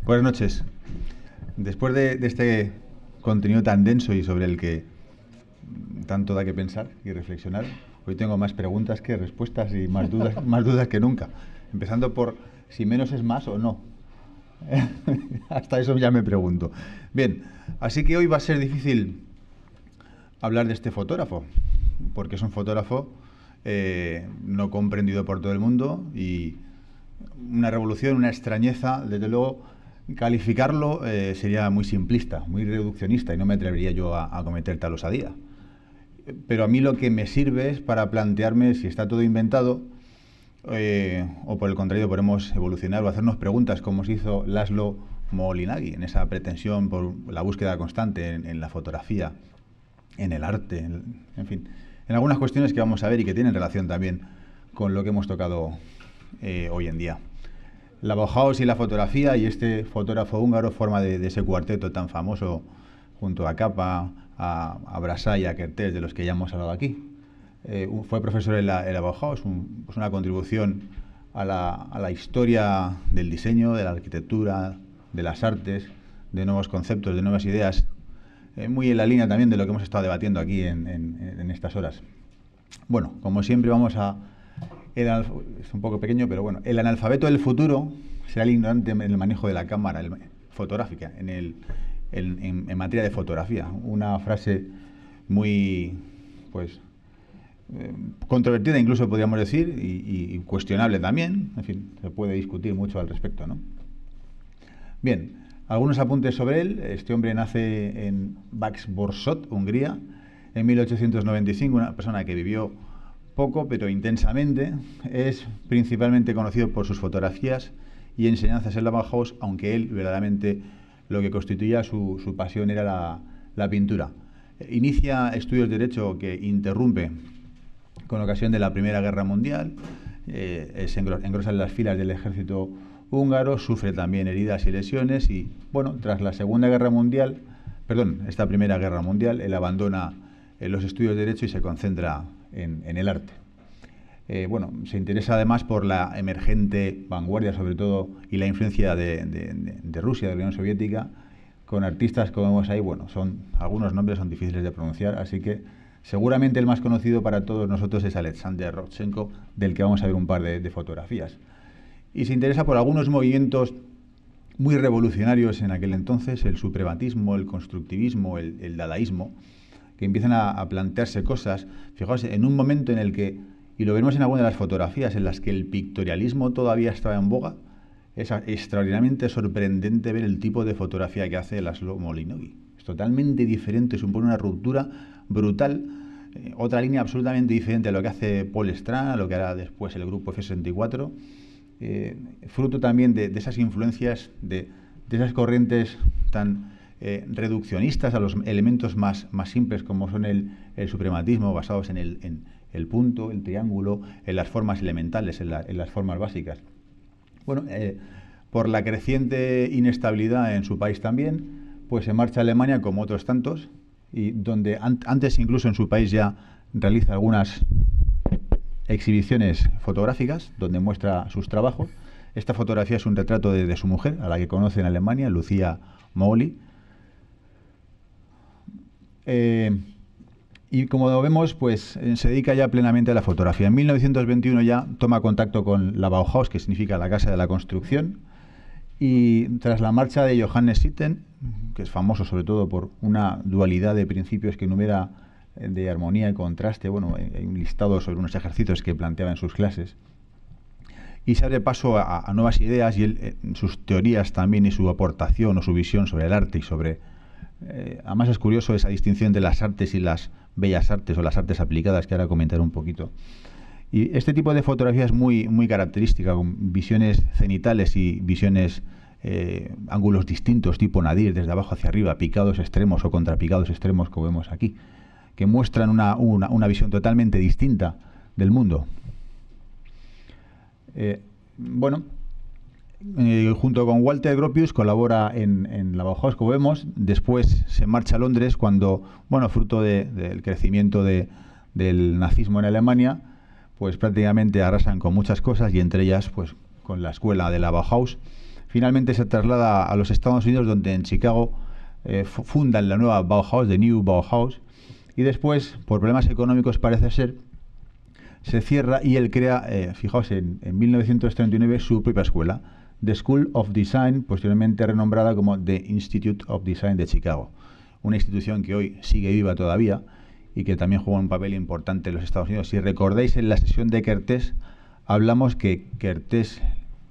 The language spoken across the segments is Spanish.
Buenas noches. Después de este contenido tan denso y sobre el que tanto da que pensar y reflexionar, hoy tengo más preguntas que respuestas y más dudas, más dudas que nunca. Empezando por si menos es más o no. Hasta eso ya me pregunto. Bien, así que hoy va a ser difícil hablar de este fotógrafo, porque es un fotógrafo no comprendido por todo el mundo y una revolución, una extrañeza, desde luego. Calificarlo sería muy simplista, muy reduccionista y no me atrevería yo a cometer tal osadía. Pero a mí lo que me sirve es para plantearme si está todo inventado o por el contrario podemos evolucionar o hacernos preguntas como se hizo Laszlo Moholy-Nagy en esa pretensión por la búsqueda constante en la fotografía, en el arte, en fin, en algunas cuestiones que vamos a ver y que tienen relación también con lo que hemos tocado hoy en día. La Bauhaus y la fotografía, y este fotógrafo húngaro forma de ese cuarteto tan famoso junto a Capa, a Brassai y a Kertész, de los que ya hemos hablado aquí. Fue profesor en la Bauhaus, pues una contribución a la historia del diseño, de la arquitectura, de las artes, de nuevos conceptos, de nuevas ideas, muy en la línea también de lo que hemos estado debatiendo aquí en estas horas. Bueno, como siempre vamos a... es un poco pequeño, pero bueno, el analfabeto del futuro será el ignorante en el manejo de la cámara fotográfica, en materia de fotografía. Una frase muy, pues, controvertida incluso podríamos decir, y cuestionable también. En fin, se puede discutir mucho al respecto, ¿no? Bien, algunos apuntes sobre él. Este hombre nace en Vágsborsod, Hungría, en 1895, una persona que vivió poco pero intensamente. Es principalmente conocido por sus fotografías y enseñanzas en la Bauhaus, aunque él verdaderamente lo que constituía su pasión era la pintura. Inicia estudios de Derecho que interrumpe con ocasión de la Primera Guerra Mundial, se engrosa en las filas del ejército húngaro, sufre también heridas y lesiones y, bueno, tras la Segunda Guerra Mundial, esta Primera Guerra Mundial, él abandona los estudios de Derecho y se concentra en el arte. Se interesa además por la emergente vanguardia, sobre todo, y la influencia de Rusia, de la Unión Soviética, con artistas como vemos ahí. Bueno, algunos nombres son difíciles de pronunciar, así que seguramente el más conocido para todos nosotros es Alexander Rodchenko, del que vamos a ver un par de fotografías. Y se interesa por algunos movimientos muy revolucionarios en aquel entonces, el suprematismo, el constructivismo, el dadaísmo, que empiezan a plantearse cosas. Fijaos, en un momento en el que, y lo vemos en algunas de las fotografías, en las que el pictorialismo todavía estaba en boga, es extraordinariamente sorprendente ver el tipo de fotografía que hace Laszlo Moholy-Nagy. Es totalmente diferente, supone una ruptura brutal, otra línea absolutamente diferente a lo que hace Paul Strand, a lo que hará después el grupo F64, fruto también de esas influencias, de esas corrientes tan reduccionistas a los elementos más simples como son el suprematismo, basados en el punto, el triángulo, en las formas elementales, en las formas básicas. Bueno, por la creciente inestabilidad en su país también, pues se marcha a Alemania como otros tantos, y donde antes incluso en su país ya realiza algunas exhibiciones fotográficas donde muestra sus trabajos. Esta fotografía es un retrato de su mujer, a la que conoce en Alemania, Lucia Moholy. Y como vemos, pues se dedica ya plenamente a la fotografía. En 1921 ya toma contacto con la Bauhaus, que significa la casa de la construcción, y tras la marcha de Johannes Sitten, que es famoso sobre todo por una dualidad de principios que enumera de armonía y contraste, bueno, hay un listado sobre unos ejercicios que planteaba en sus clases, y se abre paso a nuevas ideas, y él, sus teorías también y su aportación o su visión sobre el arte y sobre... además es curioso esa distinción entre las artes y las bellas artes o las artes aplicadas, que ahora comentaré un poquito. Y este tipo de fotografía es muy característica, con visiones cenitales y visiones, ángulos distintos, tipo nadir, desde abajo hacia arriba, picados extremos o contrapicados extremos, como vemos aquí, que muestran una visión totalmente distinta del mundo. Junto con Walter Gropius colabora en la Bauhaus, como vemos. Después se marcha a Londres cuando, fruto del crecimiento del nazismo en Alemania, pues prácticamente arrasan con muchas cosas, y entre ellas, pues con la escuela de la Bauhaus, finalmente se traslada a los Estados Unidos, donde en Chicago fundan la nueva Bauhaus, The New Bauhaus, y después, por problemas económicos parece ser, se cierra y él crea, fijaos, en 1939 su propia escuela, The School of Design, posteriormente renombrada como The Institute of Design de Chicago, una institución que hoy sigue viva todavía y que también juega un papel importante en los Estados Unidos. Si recordáis, en la sesión de Kertész hablamos que Kertész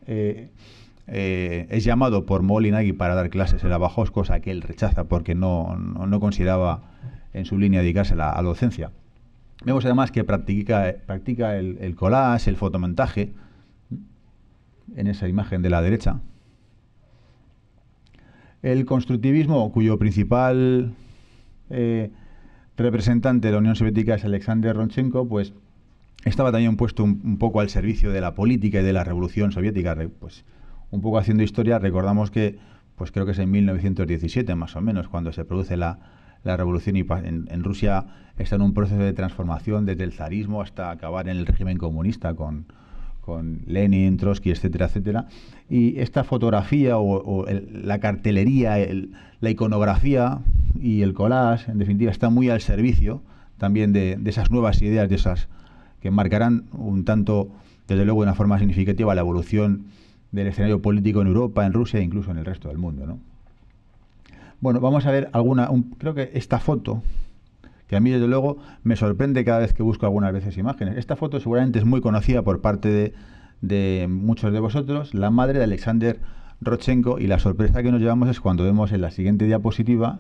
es llamado por Moholy-Nagy para dar clases en la Bauhaus, cosa que él rechaza porque no consideraba en su línea dedicarse a la docencia. Vemos además que practica el collage, el fotomontaje, en esa imagen de la derecha. El constructivismo, cuyo principal representante de la Unión Soviética es Alexander Rodchenko, pues estaba también puesto un poco al servicio de la política y de la Revolución Soviética. Pues un poco haciendo historia, recordamos que, pues creo que es en 1917 más o menos, cuando se produce la revolución y en Rusia está en un proceso de transformación desde el zarismo hasta acabar en el régimen comunista con Lenin, Trotsky, etcétera, etcétera. Y esta fotografía la cartelería, la iconografía y el collage, en definitiva, está muy al servicio también de esas nuevas ideas, de esas que marcarán un tanto, desde luego, de una forma significativa la evolución del escenario político en Europa, en Rusia e incluso en el resto del mundo, ¿no? Bueno, vamos a ver creo que esta foto, que a mí desde luego me sorprende cada vez que busco algunas veces imágenes. Esta foto seguramente es muy conocida por parte de muchos de vosotros, la madre de Alexander Rodchenko, y la sorpresa que nos llevamos es cuando vemos en la siguiente diapositiva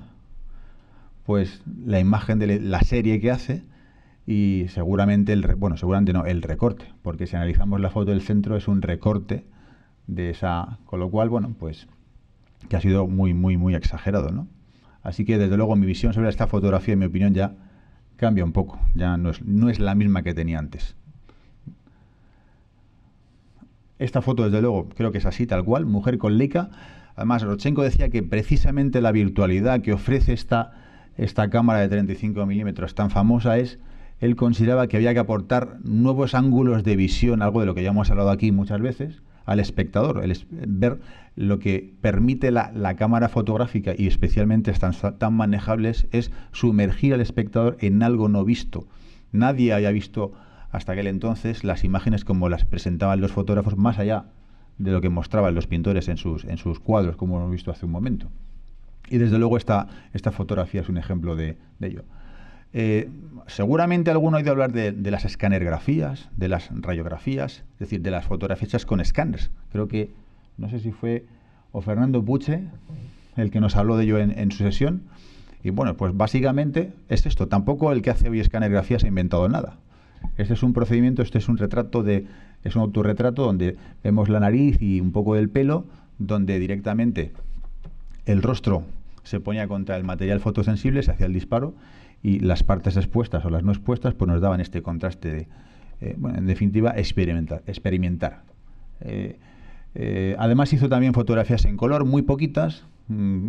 pues la imagen de la serie que hace y seguramente el recorte, porque si analizamos la foto del centro es un recorte de esa, con lo cual, bueno, pues que ha sido muy, muy, muy exagerado, ¿no? Así que, desde luego, mi visión sobre esta fotografía, en mi opinión, ya cambia un poco. Ya no es la misma que tenía antes. Esta foto, desde luego, creo que es así, tal cual, mujer con Leica. Además, Rodchenko decía que precisamente la virtualidad que ofrece esta cámara de 35 milímetros tan famosa él consideraba que había que aportar nuevos ángulos de visión, algo de lo que ya hemos hablado aquí muchas veces, al espectador, ver lo que permite la cámara fotográfica y especialmente están tan manejables es sumergir al espectador en algo no visto. Nadie había visto hasta aquel entonces las imágenes como las presentaban los fotógrafos, más allá de lo que mostraban los pintores en sus cuadros, como hemos visto hace un momento. Y desde luego esta fotografía es un ejemplo de ello. Seguramente alguno ha oído hablar de las escanergrafías, de las radiografías, es decir, de las fotografías hechas con escáneres. Creo que, no sé si fue o Fernando Puche el que nos habló de ello en su sesión. Y bueno, pues básicamente es esto. Tampoco el que hace hoy escanergrafías ha inventado nada. Este es un procedimiento, este es un autorretrato donde vemos la nariz y un poco del pelo, donde directamente el rostro se ponía contra el material fotosensible, se hacía el disparo, y las partes expuestas o las no expuestas pues nos daban este contraste de, en definitiva, experimentar. Además hizo también fotografías en color, muy poquitas,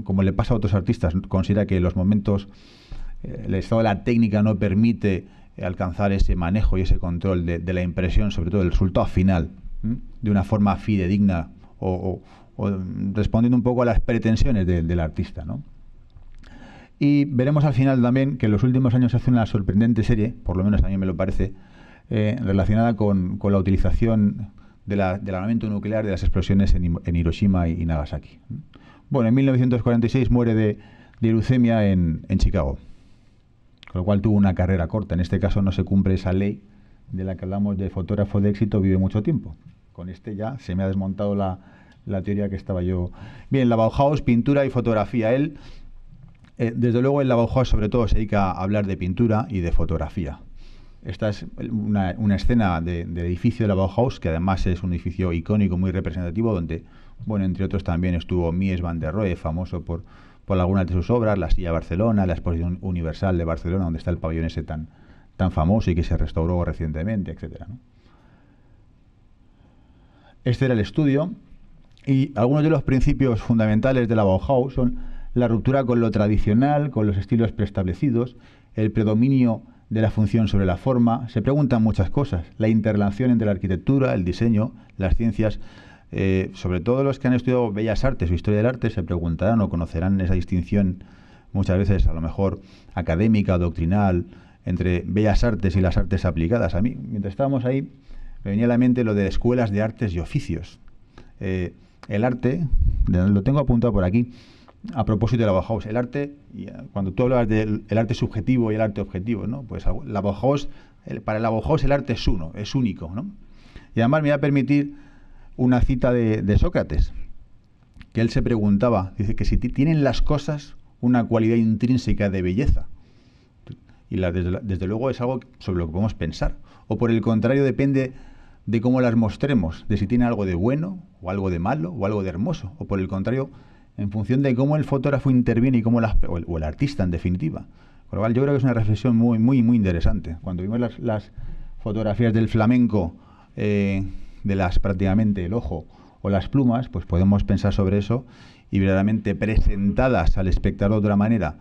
como le pasa a otros artistas. Considera que los momentos, el estado de la técnica no permite alcanzar ese manejo y ese control de la impresión, sobre todo del resultado final, de una forma fidedigna o respondiendo un poco a las pretensiones del artista, ¿no? Y veremos al final también que en los últimos años se hace una sorprendente serie, por lo menos a mí me lo parece, relacionada con la utilización del armamento nuclear, de las explosiones en Hiroshima y Nagasaki. Bueno, en 1946 muere de leucemia en Chicago, con lo cual tuvo una carrera corta. En este caso no se cumple esa ley de la que hablamos de fotógrafo de éxito, vive mucho tiempo. Con este ya se me ha desmontado la teoría que estaba yo. Bien, la Bauhaus, pintura y fotografía. Él, desde luego, en la Bauhaus sobre todo se dedica a hablar de pintura y de fotografía. Esta es una escena del edificio de la Bauhaus, que además es un edificio icónico, muy representativo, donde, bueno, entre otros también estuvo Mies van der Rohe, famoso por algunas de sus obras, la Silla Barcelona, la Exposición Universal de Barcelona, donde está el pabellón ese tan famoso y que se restauró recientemente, etcétera, ¿no? Este era el estudio, y algunos de los principios fundamentales de la Bauhaus son la ruptura con lo tradicional, con los estilos preestablecidos, el predominio de la función sobre la forma. Se preguntan muchas cosas: la interrelación entre la arquitectura, el diseño, las ciencias. sobre todo los que han estudiado Bellas Artes o Historia del Arte se preguntarán o conocerán esa distinción muchas veces a lo mejor académica o doctrinal entre Bellas Artes y las artes aplicadas. A mí, mientras estábamos ahí, me venía a la mente lo de escuelas de artes y oficios. El arte, lo tengo apuntado por aquí, a propósito de la Bauhaus, el arte, cuando tú hablabas del arte subjetivo y el arte objetivo, ¿no? Pues la Bauhaus, para la Bauhaus el arte es uno, es único, ¿no? Y además me va a permitir una cita de Sócrates, que él se preguntaba, dice que si tienen las cosas una cualidad intrínseca de belleza, y desde luego es algo sobre lo que podemos pensar, o por el contrario depende de cómo las mostremos, de si tiene algo de bueno, o algo de malo, o algo de hermoso, o por el contrario, en función de cómo el fotógrafo interviene y cómo o el artista en definitiva. Con lo cual yo creo que es una reflexión muy, muy, muy interesante. Cuando vimos las fotografías del flamenco, de las prácticamente el ojo o las plumas, pues podemos pensar sobre eso y verdaderamente presentadas al espectador de otra manera,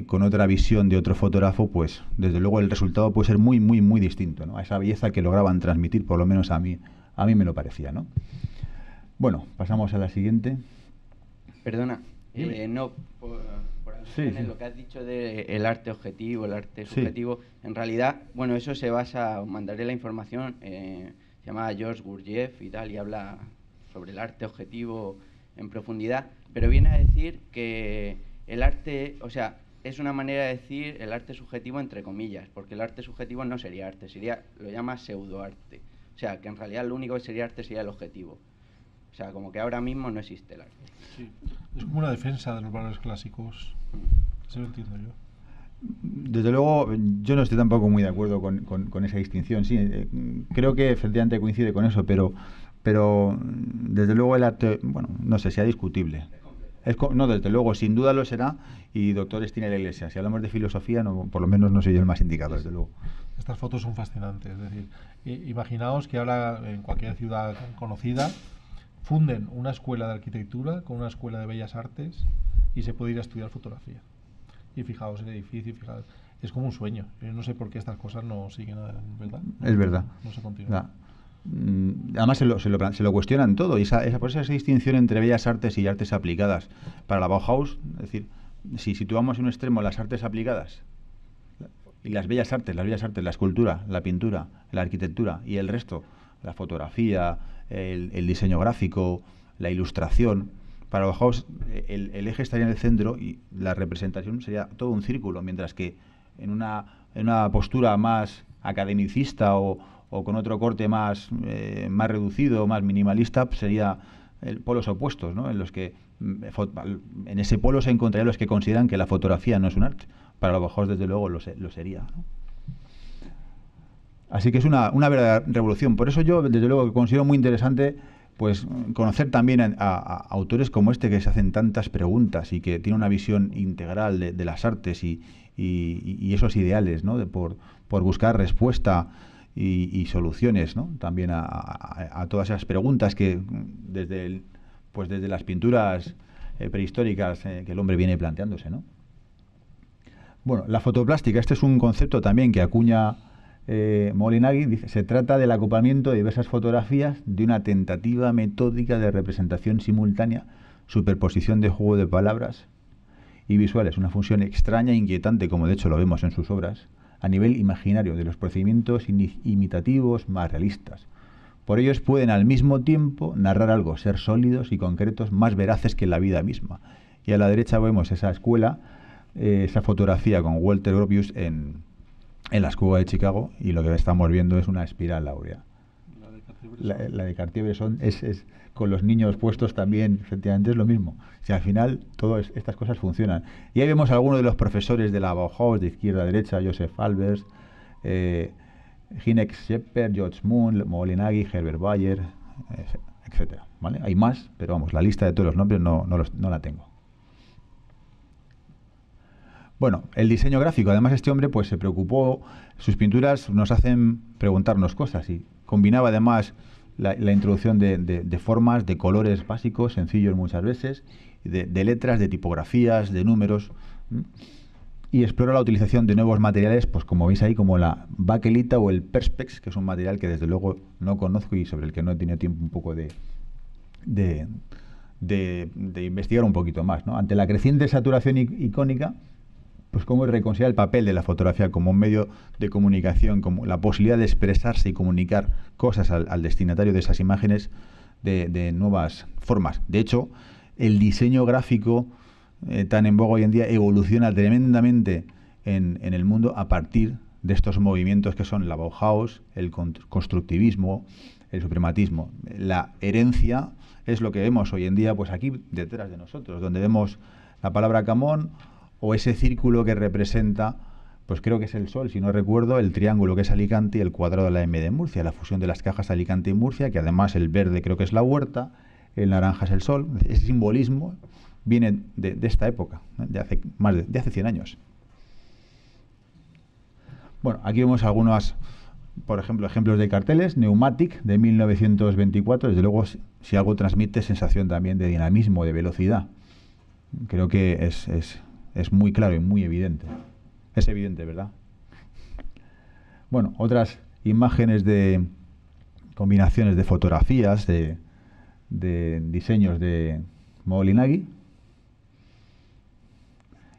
con otra visión de otro fotógrafo, pues desde luego el resultado puede ser muy, muy, muy distinto, ¿no? A esa belleza que lograban transmitir, por lo menos a mí me lo parecía, ¿no? Bueno, pasamos a la siguiente. Perdona, no, por alusiones, lo que has dicho del arte objetivo, el arte subjetivo, en realidad, bueno, eso se basa, os mandaré la información, se llama George Gurdjieff y tal, y habla sobre el arte objetivo en profundidad, pero viene a decir que el arte, o sea, es una manera de decir el arte subjetivo entre comillas, porque el arte subjetivo no sería arte, lo llama pseudoarte, o sea, que en realidad lo único que sería arte sería el objetivo. O sea, como que ahora mismo no existe el arte. Sí, es como una defensa de los valores clásicos. Eso lo entiendo yo. Desde luego, yo no estoy tampoco muy de acuerdo con esa distinción. Sí, creo que efectivamente coincide con eso, pero desde luego el arte, bueno, no sé, sea discutible. No, desde luego, sin duda lo será, y doctores tiene la Iglesia. Si hablamos de filosofía, no, por lo menos no soy yo el más indicado, desde luego. Estas fotos son fascinantes. Es decir, imaginaos que ahora en cualquier ciudad conocida funden una escuela de arquitectura con una escuela de bellas artes y se puede ir a estudiar fotografía. Y fijaos el edificio, es como un sueño. Yo no sé por qué estas cosas no siguen, ¿verdad? Es verdad. No se continúa. Además se lo cuestionan todo, y por esa distinción entre bellas artes y artes aplicadas. Para la Bauhaus, es decir, si situamos en un extremo las artes aplicadas y las bellas artes, la escultura, la pintura, la arquitectura y el resto, la fotografía, el diseño gráfico, la ilustración, para Bauhaus el eje estaría en el centro y la representación sería todo un círculo, mientras que en una postura más academicista o con otro corte más reducido, más minimalista, sería polos opuestos, ¿no? En los que en ese polo se encontrarían los que consideran que la fotografía no es un arte. Para los Bauhaus, desde luego, lo sería, ¿no? Así que es una verdadera revolución. Por eso yo, desde luego, considero muy interesante pues conocer también a autores como este, que se hacen tantas preguntas y que tienen una visión integral de las artes y esos ideales, ¿no? Por buscar respuesta y soluciones, ¿no? También a todas esas preguntas que desde las pinturas prehistóricas que el hombre viene planteándose, ¿no? Bueno, la fotoplástica, este es un concepto también que acuña Moholy-Nagy. Dice: se trata del acoplamiento de diversas fotografías de una tentativa metódica de representación simultánea, superposición de juego de palabras y visuales, una función extraña e inquietante, como de hecho lo vemos en sus obras, a nivel imaginario, de los procedimientos imitativos más realistas. Por ellos pueden al mismo tiempo narrar algo, ser sólidos y concretos, más veraces que la vida misma. Y a la derecha vemos esa escuela, esa fotografía con Walter Gropius en la escuela de Chicago, y lo que estamos viendo es una espiral áurea. La de Cartier-Bresson es con los niños puestos también, efectivamente es lo mismo. O sea, al final todas estas cosas funcionan. Y ahí vemos a algunos de los profesores de la Bauhaus, de izquierda a derecha: Joseph Albers, Hinex Shepard, George Moon, Moholy-Nagy, Herbert Bayer, etcétera, ¿vale? Hay más, pero vamos, la lista de todos los nombres no la tengo. Bueno, el diseño gráfico. Además, este hombre pues se preocupó, sus pinturas nos hacen preguntarnos cosas, y combinaba además la introducción de formas, de colores básicos, sencillos muchas veces, de letras, de tipografías, de números, y explora la utilización de nuevos materiales, pues como veis ahí, como la bakelita o el perspex, que es un material que desde luego no conozco y sobre el que no he tenido tiempo un poco de de investigar un poquito más, ¿no? Ante la creciente saturación icónica, pues cómo reconciliar el papel de la fotografía como un medio de comunicación, como la posibilidad de expresarse y comunicar cosas al destinatario de esas imágenes de nuevas formas. De hecho, el diseño gráfico tan en boga hoy en día evoluciona tremendamente en el mundo a partir de estos movimientos que son la Bauhaus, el constructivismo, el suprematismo. La herencia es lo que vemos hoy en día, pues aquí detrás de nosotros, donde vemos la palabra Camón o ese círculo que representa, pues creo que es el Sol, si no recuerdo, el triángulo que es Alicante y el cuadrado de la M de Murcia, la fusión de las cajas Alicante y Murcia, que además el verde creo que es la huerta, el naranja es el Sol. Ese simbolismo viene de esta época, ¿eh? de hace 100 años. Bueno, aquí vemos algunos, por ejemplo, ejemplos de carteles. Pneumatic, de 1924. Desde luego, si algo transmite, sensación también de dinamismo, de velocidad. Creo que es muy claro y muy evidente. Es evidente, ¿verdad? Bueno, otras imágenes de combinaciones de fotografías, de diseños de Moholy-Nagy.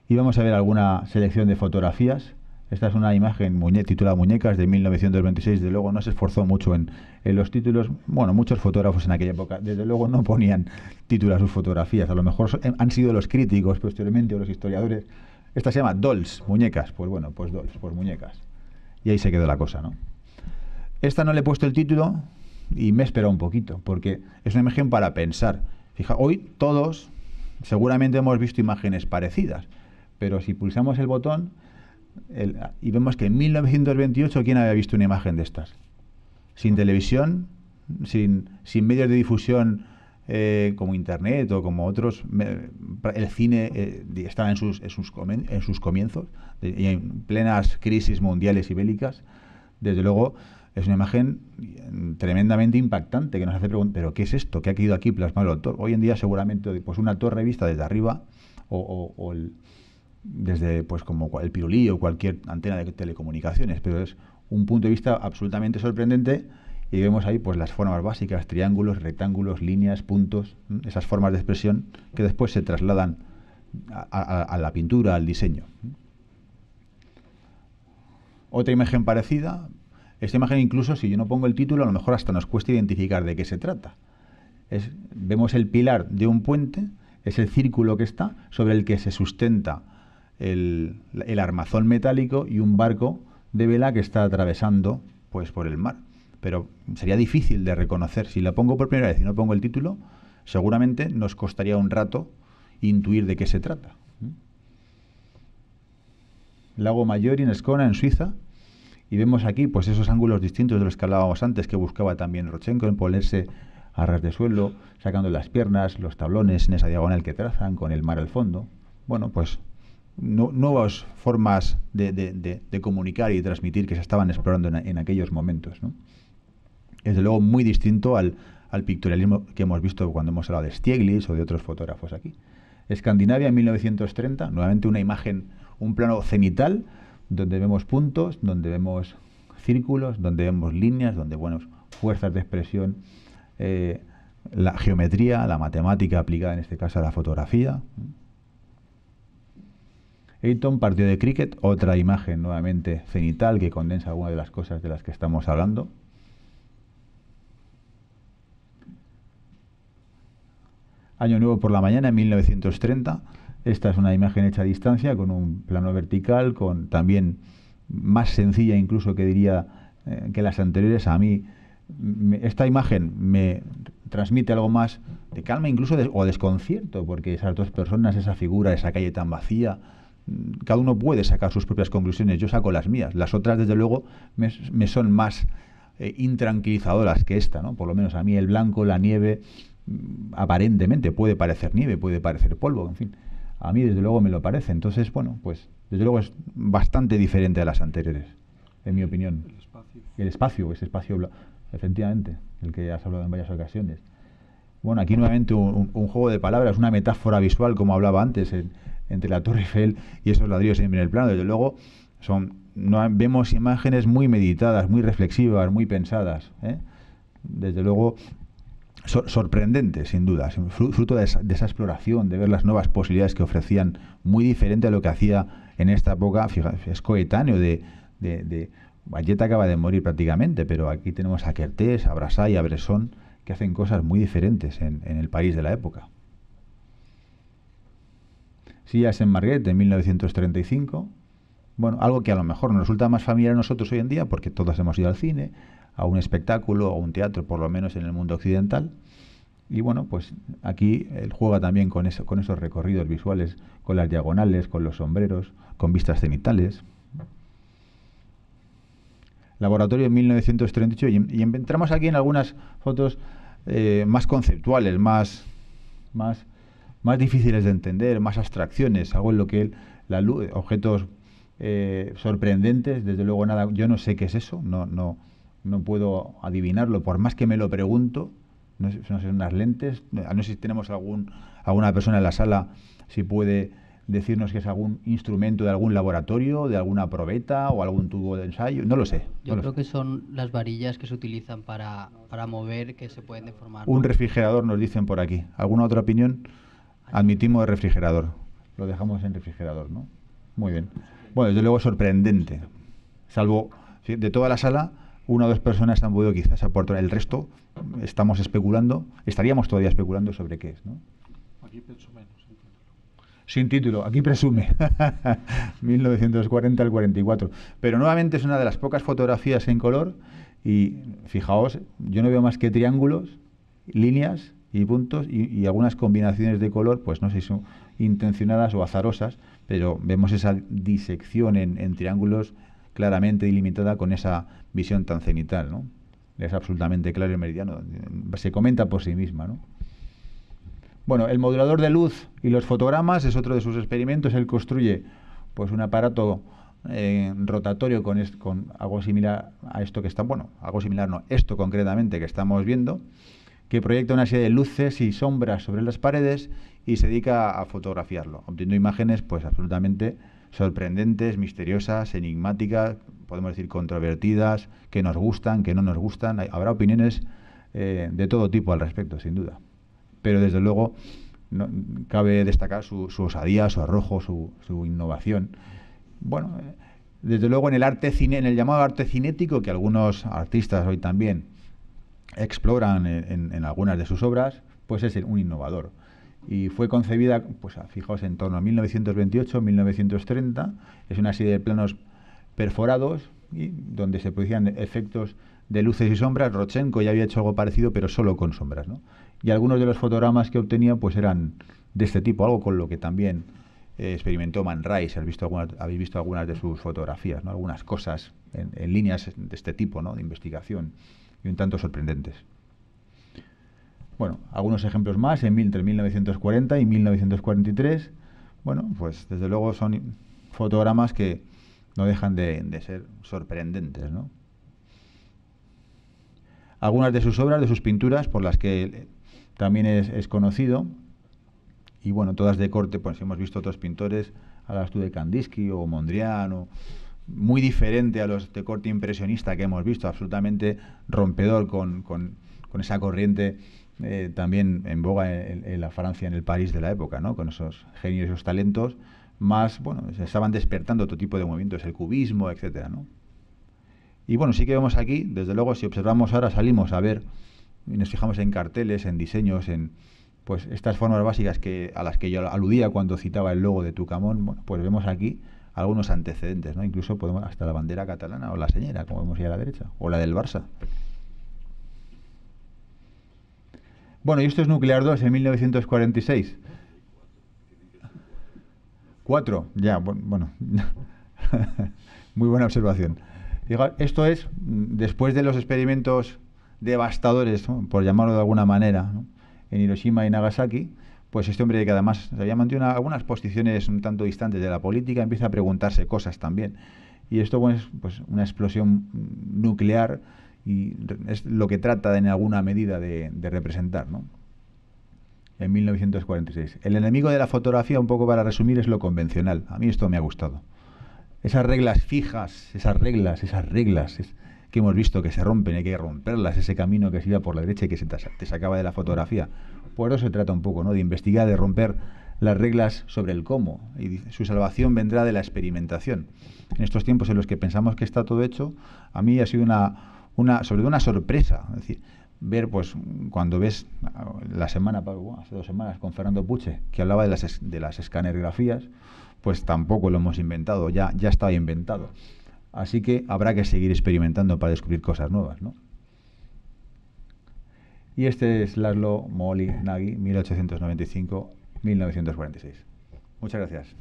Y vamos a ver alguna selección de fotografías. Esta es una imagen titulada Muñecas, de 1926. Desde luego no se esforzó mucho en los títulos. Bueno, muchos fotógrafos en aquella época, desde luego, no ponían título a sus fotografías. A lo mejor han sido los críticos posteriormente o los historiadores. Esta se llama Dolls, muñecas. Pues bueno, pues Dolls, pues muñecas. Y ahí se quedó la cosa, ¿no? Esta no le he puesto el título y me he esperado un poquito, porque es una imagen para pensar. Fija, hoy todos seguramente hemos visto imágenes parecidas, pero si pulsamos el botón y vemos que en 1928, ¿quién había visto una imagen de estas? Sin televisión, sin medios de difusión como internet o como otros. El cine estaba en sus comienzos, y en plenas crisis mundiales y bélicas. Desde luego es una imagen tremendamente impactante que nos hace preguntar, ¿pero qué es esto? ¿Qué ha querido aquí plasmar el autor? Hoy en día seguramente pues una torre vista desde arriba desde pues como el pirulí o cualquier antena de telecomunicaciones, pero es un punto de vista absolutamente sorprendente. Y vemos ahí pues las formas básicas, triángulos, rectángulos, líneas, puntos, esas formas de expresión que después se trasladan a la pintura, al diseño. Otra imagen parecida. Esta imagen, incluso si yo no pongo el título, a lo mejor hasta nos cuesta identificar de qué se trata. Vemos el pilar de un puente, es el círculo que está, sobre el que se sustenta el armazón metálico y un barco de vela que está atravesando pues por el mar. Pero sería difícil de reconocer. Si la pongo por primera vez y no pongo el título, seguramente nos costaría un rato intuir de qué se trata. Lago Maggiore en Ascona, en Suiza. Y vemos aquí pues esos ángulos distintos de los que hablábamos antes, que buscaba también Rodchenko, en ponerse a ras de suelo, sacando las piernas, los tablones en esa diagonal que trazan, con el mar al fondo. Bueno, pues nuevas formas de comunicar y transmitir que se estaban explorando en aquellos momentos, ¿no? Desde luego muy distinto al pictorialismo que hemos visto cuando hemos hablado de Stieglitz o de otros fotógrafos aquí. Escandinavia, en 1930, nuevamente una imagen, un plano cenital, donde vemos puntos, donde vemos círculos, donde vemos líneas, donde, bueno, fuerzas de expresión, la geometría, la matemática aplicada en este caso a la fotografía. Ayton, partido de cricket, otra imagen nuevamente cenital que condensa algunas de las cosas de las que estamos hablando. Año Nuevo por la mañana, en 1930. Esta es una imagen hecha a distancia, con un plano vertical, con también más sencilla incluso que diría que las anteriores. A mí esta imagen me transmite algo más de calma, incluso o desconcierto, porque esas dos personas, esa figura, esa calle tan vacía, cada uno puede sacar sus propias conclusiones. Yo saco las mías. Las otras, desde luego, me son más intranquilizadoras que esta, ¿no? Por lo menos a mí el blanco, la nieve, aparentemente puede parecer nieve, puede parecer polvo, en fin. A mí, desde luego, me lo parece. Entonces, bueno, pues, desde luego es bastante diferente a las anteriores, en mi opinión. El espacio, ese espacio, efectivamente, el que has hablado en varias ocasiones. Bueno, aquí nuevamente un juego de palabras, una metáfora visual, como hablaba antes, entre la Torre Eiffel y esos ladrillos en el plano. Desde luego, vemos imágenes muy meditadas, muy reflexivas, muy pensadas, ¿eh? Desde luego, sorprendente, sin duda, fruto de esa exploración, de ver las nuevas posibilidades que ofrecían, muy diferente a lo que hacía en esta época. Fíjate, es coetáneo de Valletta acaba de morir prácticamente, pero aquí tenemos a Kertész, a Brassai, a Bresson, que hacen cosas muy diferentes en el París de la época. Sillas en Marguerite en 1935. Bueno, algo que a lo mejor nos resulta más familiar a nosotros hoy en día, porque todos hemos ido al cine, a un espectáculo, a un teatro, por lo menos en el mundo occidental. Y bueno, pues aquí él juega también con esos recorridos visuales, con las diagonales, con los sombreros, con vistas cenitales. Laboratorio en 1938, y entramos aquí en algunas fotos más conceptuales, más difíciles de entender, más abstracciones, algo en lo que objetos sorprendentes, desde luego nada, yo no sé qué es eso, no puedo adivinarlo, por más que me lo pregunto. No sé, unas lentes, no sé si tenemos alguna persona en la sala, si puede decirnos que es algún instrumento de algún laboratorio, de alguna probeta o algún tubo de ensayo, no lo sé. Yo creo que son las varillas que se utilizan para mover, que se pueden deformar. Un refrigerador nos dicen por aquí. ¿Alguna otra opinión? Admitimos el refrigerador. Lo dejamos en refrigerador, ¿no? Muy bien. Bueno, desde luego sorprendente. Salvo de toda la sala, una o dos personas han podido quizás aportar. El resto estaríamos todavía especulando sobre qué es, ¿no? Aquí pienso menos. Sin título, aquí presume. 1940 al 44. Pero nuevamente es una de las pocas fotografías en color y fijaos, yo no veo más que triángulos, líneas y puntos y algunas combinaciones de color, pues no sé si son intencionadas o azarosas, pero vemos esa disección en triángulos claramente delimitada con esa visión tan cenital, ¿no? Es absolutamente claro el meridiano. Se comenta por sí misma, ¿no? Bueno, el modulador de luz y los fotogramas es otro de sus experimentos. Él construye pues un aparato rotatorio con algo similar a esto que está, bueno, algo similar no, esto concretamente que estamos viendo, que proyecta una serie de luces y sombras sobre las paredes y se dedica a fotografiarlo, obteniendo imágenes pues absolutamente sorprendentes, misteriosas, enigmáticas, podemos decir controvertidas, que nos gustan, que no nos gustan. Habrá opiniones de todo tipo al respecto, sin duda. Pero desde luego cabe destacar su osadía, su arrojo, su innovación. Bueno, desde luego en el llamado arte cinético, que algunos artistas hoy también exploran en algunas de sus obras, pues es un innovador. Y fue concebida, pues fijaos, en torno a 1928-1930. Es una serie de planos perforados y donde se producían efectos de luces y sombras. Rodchenko ya había hecho algo parecido, pero solo con sombras, ¿no? Y algunos de los fotogramas que obtenía pues eran de este tipo, algo con lo que también experimentó Man Ray. Habéis visto algunas de sus fotografías, ¿no? Algunas cosas en líneas de este tipo, ¿no? De investigación y un tanto sorprendentes. Bueno, algunos ejemplos más entre 1940 y 1943. Bueno, pues desde luego son fotogramas que no dejan de ser sorprendentes, ¿no? Algunas de sus obras, de sus pinturas, por las que también es conocido, y bueno, todas de corte, pues hemos visto otros pintores, hablas tú de Kandinsky o Mondrian, muy diferente a los de corte impresionista que hemos visto, absolutamente rompedor con esa corriente también en boga en la Francia, en el París de la época, ¿no? Con esos genios y esos talentos más, bueno, se estaban despertando otro tipo de movimientos, el cubismo, etcétera, ¿no? Y bueno, sí que vemos aquí, desde luego, si observamos ahora, salimos a ver y nos fijamos en carteles, en diseños, en pues estas formas básicas a las que yo aludía cuando citaba el logo de Tucamón. Bueno, pues vemos aquí algunos antecedentes, ¿no? Incluso podemos hasta la bandera catalana o la señera, como vemos ahí a la derecha, o la del Barça. Bueno, y esto es Nuclear 2 en 1946. 4, ya, bueno. Muy buena observación. Esto es, después de los experimentos devastadores, ¿no? Por llamarlo de alguna manera, ¿no? En Hiroshima y Nagasaki, pues este hombre, que además se había mantenido algunas posiciones un tanto distantes de la política, empieza a preguntarse cosas también. Y esto pues una explosión nuclear, y es lo que trata en alguna medida de representar, ¿no? En 1946. El enemigo de la fotografía, un poco para resumir, es lo convencional. A mí esto me ha gustado. Esas reglas fijas, esas reglas que hemos visto que se rompen, hay que romperlas, ese camino que se iba por la derecha y que te sacaba de la fotografía. Por eso se trata un poco, ¿no?, de investigar, de romper las reglas sobre el cómo, y su salvación vendrá de la experimentación. En estos tiempos en los que pensamos que está todo hecho, a mí ha sido sobre todo una sorpresa. Es decir, ver, pues, cuando ves hace 2 semanas con Fernando Puche, que hablaba de las escanergrafías, pues tampoco lo hemos inventado, ya estaba inventado. Así que habrá que seguir experimentando para descubrir cosas nuevas, ¿no? Y este es Laszlo Moholy-Nagy, 1895-1946. Muchas gracias.